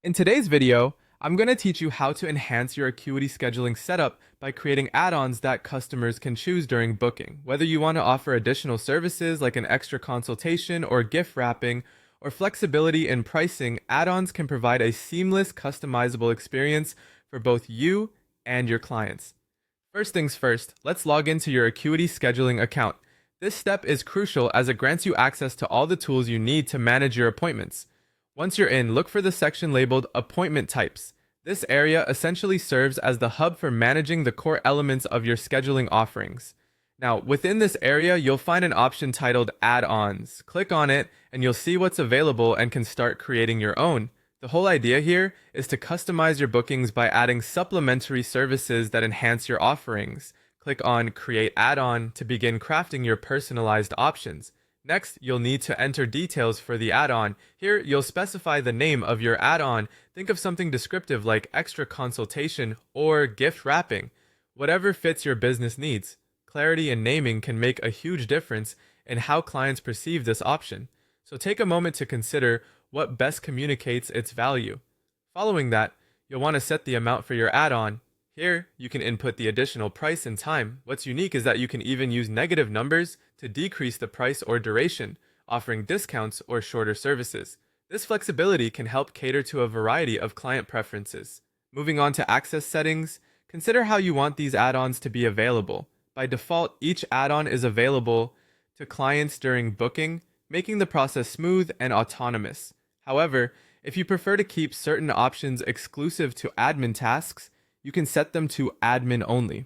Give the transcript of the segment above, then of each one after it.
In today's video, I'm going to teach you how to enhance your Acuity scheduling setup by creating add-ons that customers can choose during booking. Whether you want to offer additional services like an extra consultation or gift wrapping, or flexibility in pricing, add-ons can provide a seamless, customizable experience for both you and your clients. First things first, let's log into your Acuity scheduling account. This step is crucial as it grants you access to all the tools you need to manage your appointments. Once you're in, look for the section labeled Appointment Types. This area essentially serves as the hub for managing the core elements of your scheduling offerings. Now, within this area, you'll find an option titled Add-ons. Click on it, and you'll see what's available and can start creating your own. The whole idea here is to customize your bookings by adding supplementary services that enhance your offerings. Click on Create Add-on to begin crafting your personalized options. Next, you'll need to enter details for the add-on. Here, you'll specify the name of your add-on. Think of something descriptive like extra consultation or gift wrapping. Whatever fits your business needs. Clarity in naming can make a huge difference in how clients perceive this option. So take a moment to consider what best communicates its value. Following that, you'll want to set the amount for your add-on. Here, you can input the additional price and time. What's unique is that you can even use negative numbers to decrease the price or duration, offering discounts or shorter services. This flexibility can help cater to a variety of client preferences. Moving on to access settings, consider how you want these add-ons to be available. By default, each add-on is available to clients during booking, making the process smooth and autonomous. However, if you prefer to keep certain options exclusive to admin tasks, you can set them to admin only.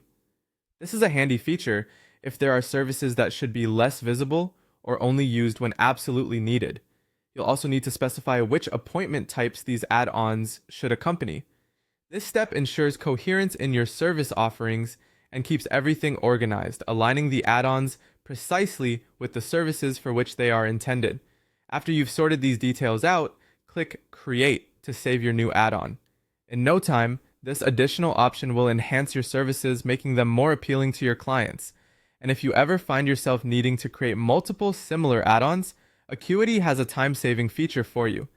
This is a handy feature if there are services that should be less visible or only used when absolutely needed. You'll also need to specify which appointment types these add-ons should accompany. This step ensures coherence in your service offerings and keeps everything organized, aligning the add-ons precisely with the services for which they are intended. After you've sorted these details out, click Create to save your new add-on. In no time, this additional option will enhance your services, making them more appealing to your clients. And if you ever find yourself needing to create multiple similar add-ons, Acuity has a time-saving feature for you.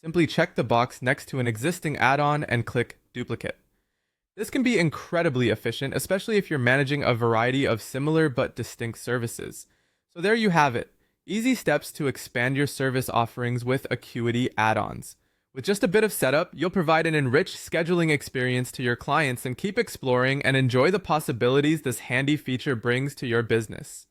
Simply check the box next to an existing add-on and click Duplicate. This can be incredibly efficient, especially if you're managing a variety of similar but distinct services. So there you have it. Easy steps to expand your service offerings with Acuity add-ons. With just a bit of setup, you'll provide an enriched scheduling experience to your clients and keep exploring and enjoy the possibilities this handy feature brings to your business.